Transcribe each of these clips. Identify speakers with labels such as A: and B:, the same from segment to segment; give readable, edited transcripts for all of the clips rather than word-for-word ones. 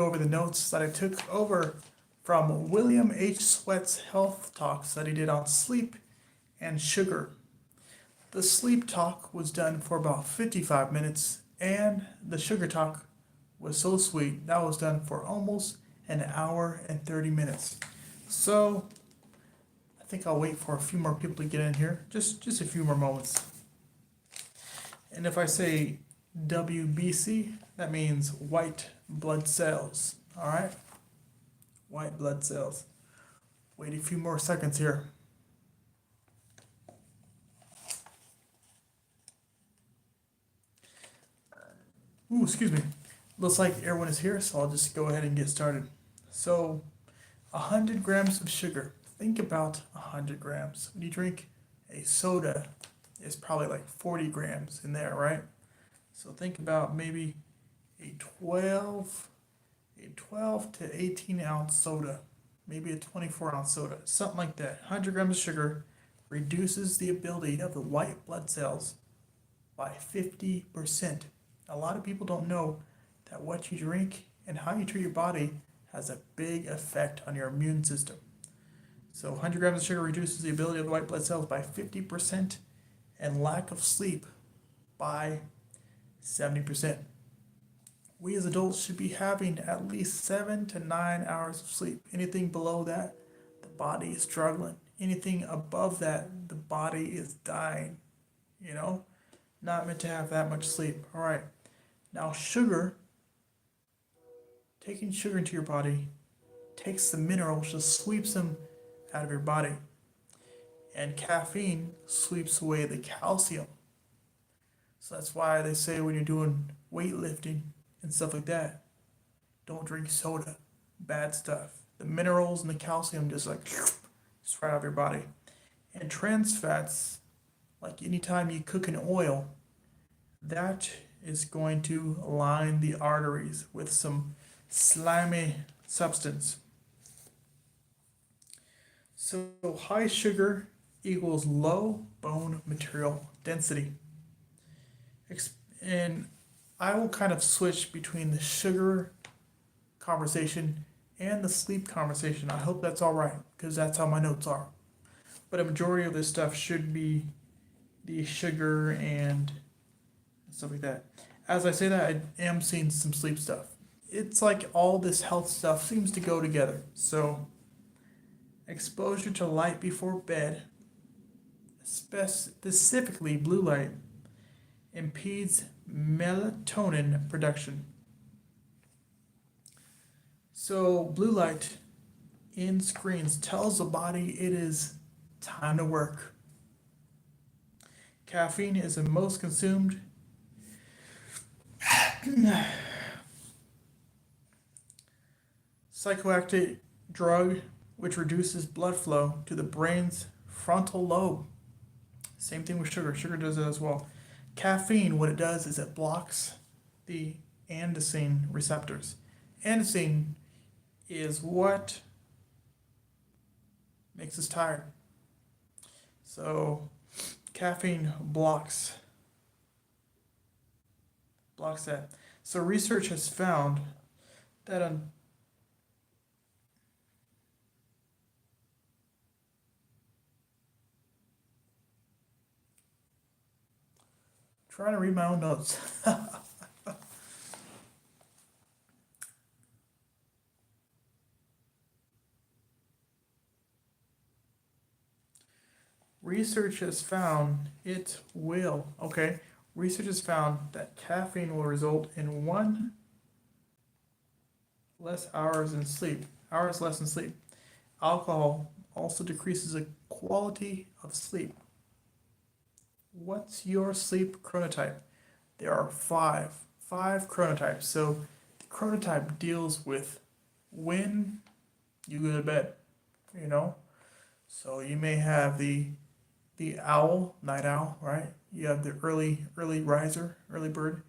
A: over the notes that I took over from William H. Sweat's health talks that he did on sleep and sugar. The sleep talk was done for about 55 minutes, and the sugar talk was so sweet that was done for almost an hour and 30 minutes. So I think I'll wait for a few more people to get in here, just a few more moments. And if I say WBC, that means white blood cells. All right, white blood cells. Wait a few more seconds here. Ooh, excuse me. Looks like everyone is here, so I'll just go ahead and get started. So, 100 grams of sugar. Think about 100 grams. When you drink a soda, it's probably like 40 grams in there, right? So think about maybe a 12 to 18 ounce soda, maybe a 24-ounce soda, something like that. 100 grams of sugar reduces the ability of the white blood cells by 50%. A lot of people don't know that what you drink and how you treat your body has a big effect on your immune system. So 100 grams of sugar reduces the ability of the white blood cells by 50% and lack of sleep by 70%. We as adults should be having at least 7 to 9 hours of sleep. Anything below that, the body is struggling. Anything above that, the body is dying. You know, not meant to have that much sleep. All right. Now, taking sugar into your body takes the minerals, just sweeps them out of your body. And caffeine sweeps away the calcium. So that's why they say when you're doing weightlifting and stuff like that, don't drink soda. Bad stuff. The minerals and the calcium just right out of your body. And trans fats, like anytime you cook in oil, that is going to line the arteries with some slimy substance. So high sugar equals low bone material density. And I will kind of switch between the sugar conversation and the sleep conversation. I hope that's all right, because that's how my notes are. But a majority of this stuff should be the sugar and stuff like that. As I say that, I am seeing some sleep stuff. It's like all this health stuff seems to go together. So, exposure to light before bed, specifically blue light, impedes melatonin production. So, blue light in screens tells the body it is time to work. Caffeine is the most consumed psychoactive drug which reduces blood flow to the brain's frontal lobe. Same thing with sugar. Sugar does it as well. Caffeine, what it does is it blocks the andesine receptors. Andesine is what makes us tired. So caffeine blocks that. So research has found that trying to read my own notes. Research has found it will. Okay. Research has found that caffeine will result in hours less in sleep. Alcohol also decreases the quality of sleep. What's your sleep chronotype? There are five chronotypes. So the chronotype deals with when you go to bed, you know? So you may have the owl, night owl, right? You have the early riser, early bird,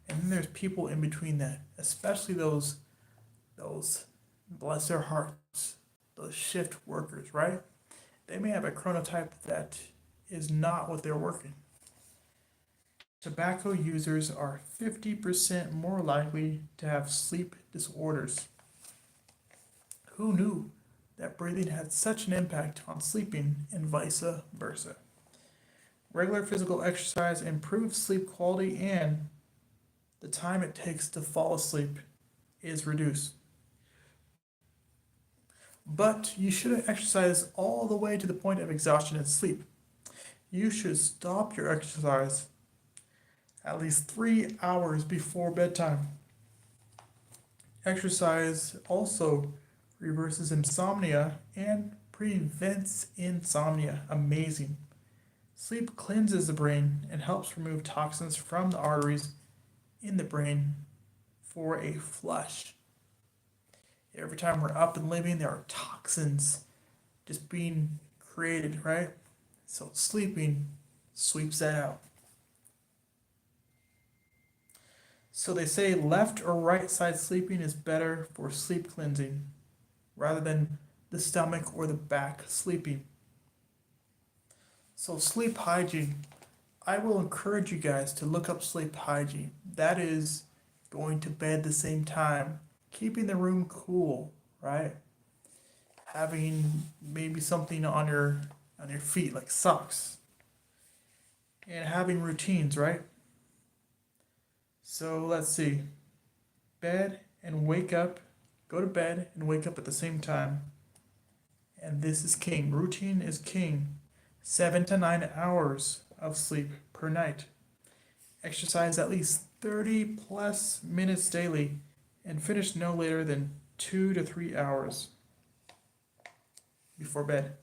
A: and then there's people in between that, especially those bless their hearts, those shift workers, right? They may have a chronotype that is not what they're working. Tobacco users are 50% more likely to have sleep disorders. Who knew that breathing had such an impact on sleeping and vice versa? Regular physical exercise improves sleep quality and the time it takes to fall asleep is reduced. But you shouldn't exercise all the way to the point of exhaustion and sleep. You should stop your exercise at least 3 hours before bedtime. Exercise also reverses insomnia and prevents insomnia. Amazing. Sleep cleanses the brain and helps remove toxins from the arteries in the brain for a flush. Every time we're up and living, there are toxins just being created, right? So sleeping sweeps that out. So they say left or right side sleeping is better for sleep cleansing rather than the stomach or the back sleeping. So sleep hygiene. I will encourage you guys to look up sleep hygiene. That is going to bed the same time, keeping the room cool, right? Having maybe something on your feet like socks. And having routines, right? So let's see. Bed and wake up. Go to bed and wake up at the same time. And this is king. Routine is king. 7 to 9 hours of sleep per night. Exercise at least 30 plus minutes daily and finish no later than 2 to 3 hours before bed.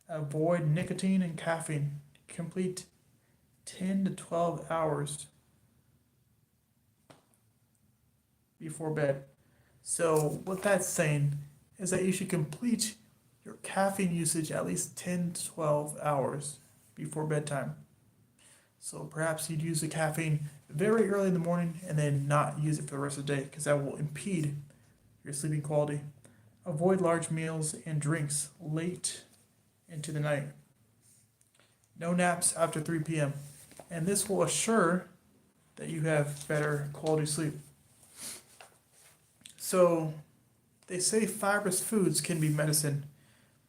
A: Avoid nicotine and caffeine. Complete 10 to 12 hours before bed. So what that's saying is that you should complete your caffeine usage at least 10 to 12 hours before bedtime. So perhaps you'd use the caffeine very early in the morning and then not use it for the rest of the day because that will impede your sleeping quality. Avoid large meals and drinks late into the night. No naps after 3 p.m. And this will assure that you have better quality sleep. So they say fibrous foods can be medicine,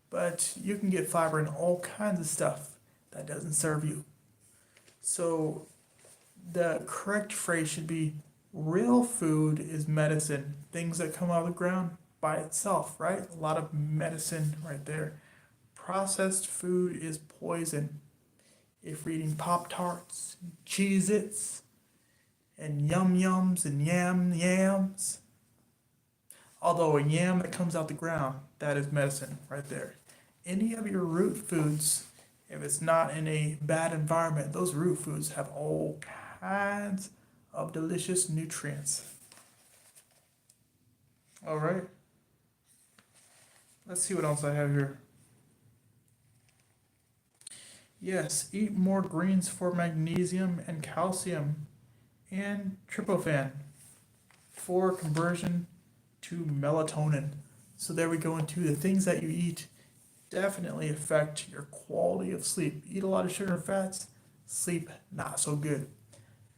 A: but you can get fiber in all kinds of stuff that doesn't serve you. So the correct phrase should be real food is medicine. Things that come out of the ground by itself, right? A lot of medicine right there. Processed food is poison. If we're eating Pop-Tarts, Cheez-Its, and Yum Yums and Yams, although a yam that comes out the ground, that is medicine right there. Any of your root foods, if it's not in a bad environment, those root foods have all kinds of delicious nutrients. All right. Let's see what else I have here. Yes, eat more greens for magnesium and calcium and tryptophan for conversion to melatonin. So there we go into the things that you eat definitely affect your quality of sleep. Eat a lot of sugar and fats, sleep not so good.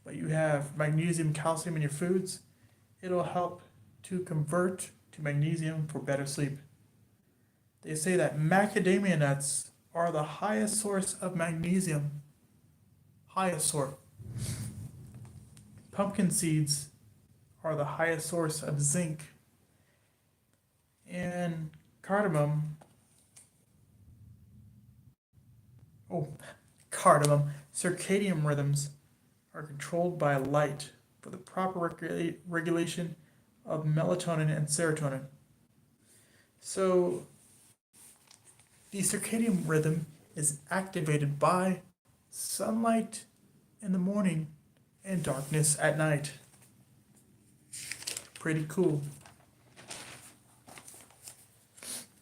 A: But you have magnesium, calcium in your foods, it'll help to convert to magnesium for better sleep. They say that macadamia nuts are the highest source of magnesium. Highest source. Pumpkin seeds are the highest source of zinc. And cardamom, circadian rhythms are controlled by light for the proper regulation of melatonin and serotonin. So the circadian rhythm is activated by sunlight in the morning and darkness at night. Pretty cool.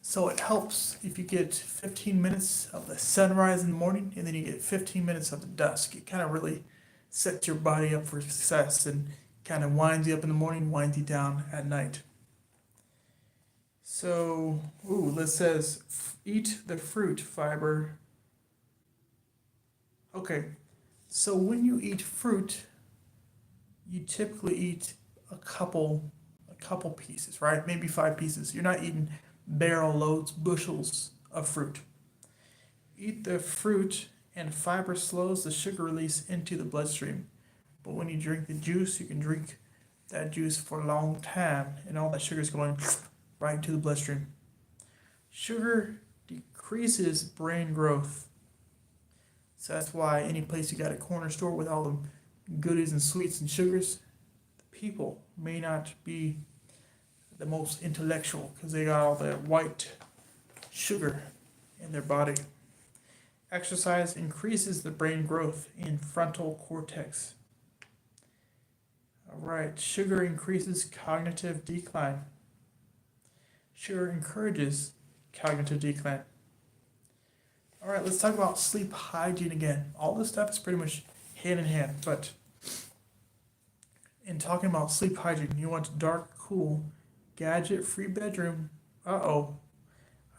A: So it helps if you get 15 minutes of the sunrise in the morning and then you get 15 minutes of the dusk. It kind of really sets your body up for success and kind of winds you up in the morning, winds you down at night. So, this says eat the fruit fiber. Okay, So when you eat fruit, you typically eat a couple a couple pieces, right? Maybe 5 pieces. You're not eating barrel loads, bushels of fruit. Eat the fruit and fiber slows the sugar release into the bloodstream. But when you drink the juice, you can drink that juice for a long time and all that sugar is going right into the bloodstream. Sugar decreases brain growth. So that's why any place you got a corner store with all them goodies and sweets and sugars, the people may not be the most intellectual because they got all that white sugar in their body. Exercise increases the brain growth in frontal cortex. All right, sugar increases cognitive decline. Sugar encourages cognitive decline. All right, let's talk about sleep hygiene again. All this stuff is pretty much hand in hand, but in talking about sleep hygiene, you want a dark, cool, gadget-free bedroom. Uh-oh.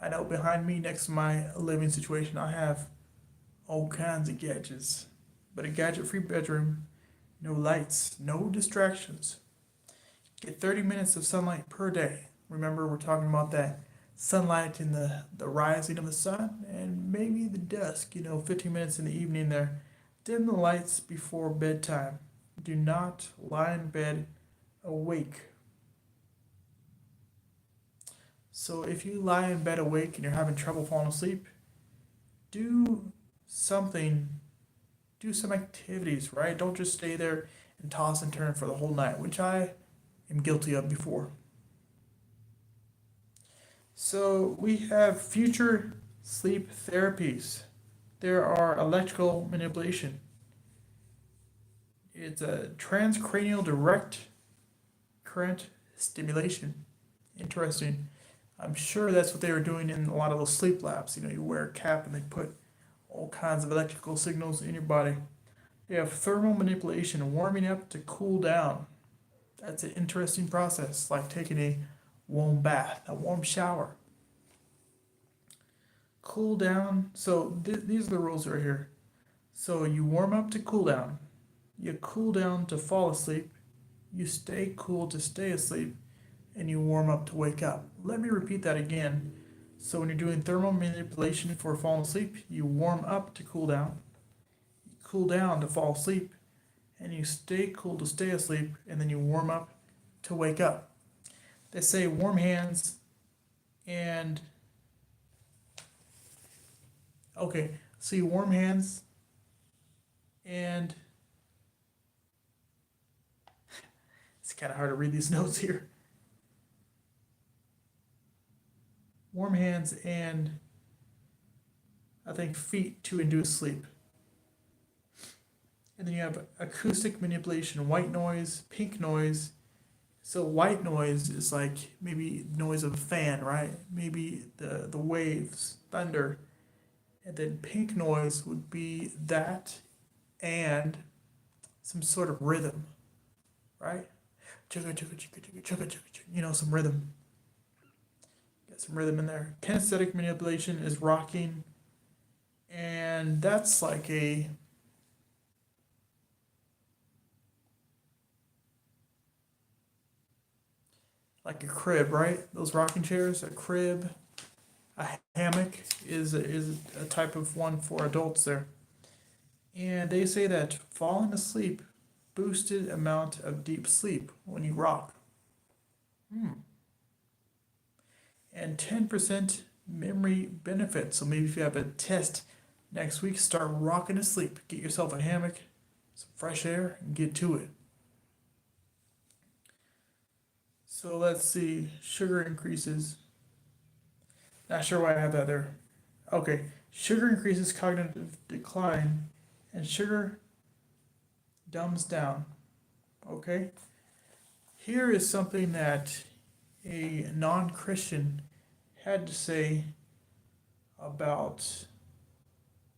A: I know behind me next to my living situation, I have all kinds of gadgets. But a gadget-free bedroom, no lights, no distractions. Get 30 minutes of sunlight per day. Remember, we're talking about that sunlight in the rising of the sun and maybe the dusk, 15 minutes in the evening there. Dim the lights before bedtime. Do not lie in bed awake. So if you lie in bed awake and you're having trouble falling asleep, do something, do some activities, right? Don't just stay there and toss and turn for the whole night, which I am guilty of before. So we have future sleep therapies. There are electrical manipulation. It's a transcranial direct current stimulation. Interesting. I'm sure that's what they were doing in a lot of those sleep labs. You wear a cap and they put all kinds of electrical signals in your body. They have thermal manipulation, warming up to cool down. That's an interesting process, like taking a warm bath, a warm shower. Cool down. So these are the rules right here. So you warm up to cool down. You cool down to fall asleep. You stay cool to stay asleep. And you warm up to wake up. Let me repeat that again. So when you're doing thermal manipulation for falling asleep, you warm up to cool down. You cool down to fall asleep. And you stay cool to stay asleep. And then you warm up to wake up. They say warm hands and... Okay, so you warm hands and... It's kind of hard to read these notes here. Warm hands and I think feet to induce sleep. And then you have acoustic manipulation, white noise, pink noise. So white noise is like maybe noise of a fan, right? Maybe the waves, thunder. And then pink noise would be that and some sort of rhythm, right? Chugga, chugga, chugga, chugga, chugga, chugga, chugga, some rhythm. Got some rhythm in there. Kinesthetic manipulation is rocking, and that's like a crib, right? Those rocking chairs, a crib, a hammock is a type of one for adults there. And they say that falling asleep boosted amount of deep sleep when you rock. And 10% memory benefit. So maybe if you have a test next week, start rocking to sleep. Get yourself a hammock, some fresh air, and get to it. So let's see. Sugar increases. Not sure why I have that there. Okay. Sugar increases cognitive decline, and sugar dumbs down. Okay. Here is something that a non-Christian had to say about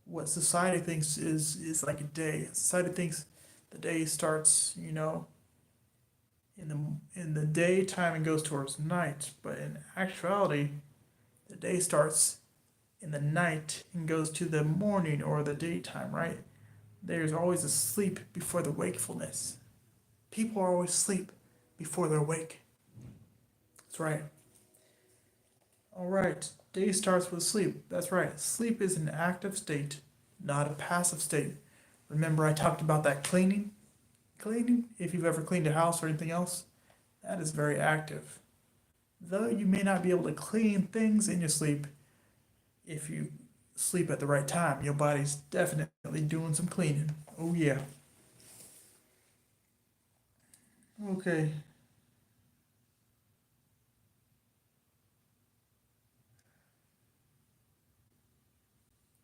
A: what society thinks is like a day. Society thinks the day starts, in the daytime and goes towards night, but in actuality, the day starts in the night and goes to the morning or the daytime, right? There's always a sleep before the wakefulness. People are always asleep before they're awake. That's right. All right. Day starts with sleep. That's right. Sleep is an active state, not a passive state. Remember, I talked about that cleaning? Cleaning, if you've ever cleaned a house or anything else, that is very active. Though you may not be able to clean things in your sleep, if you sleep at the right time, your body's definitely doing some cleaning. Oh, yeah. Okay.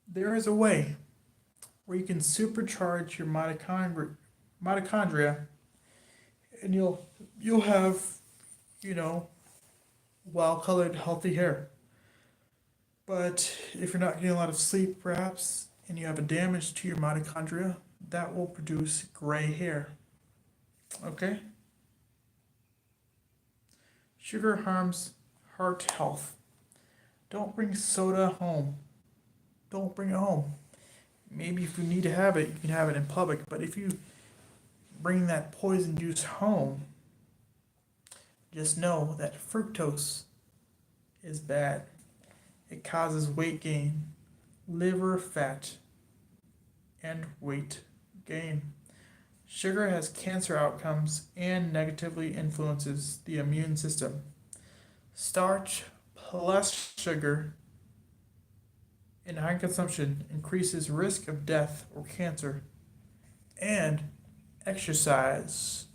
A: There is a way where you can supercharge your mitochondria, and you'll have, you know, well-colored healthy hair. But if you're not getting a lot of sleep, perhaps, and you have a damage to your mitochondria, that will produce gray hair. Okay? Sugar harms heart health. Don't bring soda home. Don't bring it home. Maybe if you need to have it, you can have it in public. But if you bring that poison juice home, just know that fructose is bad. It causes weight gain, liver fat, and weight gain. Sugar has cancer outcomes and negatively influences the immune system. Starch plus sugar in high consumption increases risk of death or cancer. And exercise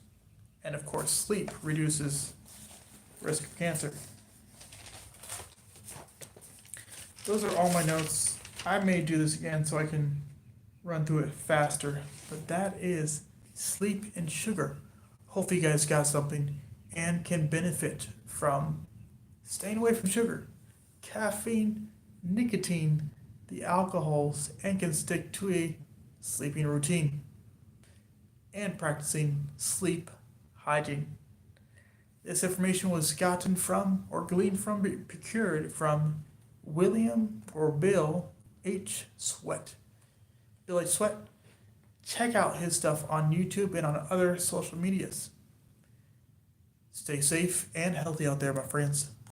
A: and, of course, sleep reduces risk of cancer. Those are all my notes. I may do this again so I can run through it faster, but that is sleep and sugar. Hopefully, you guys got something and can benefit from staying away from sugar, caffeine, nicotine, the alcohols, and can stick to a sleeping routine and practicing sleep hygiene. This information was gotten from or gleaned from, procured from William or Bill H. Sweat. Bill H. Sweat. Check out his stuff on YouTube and on other social medias. Stay safe and healthy out there, my friends.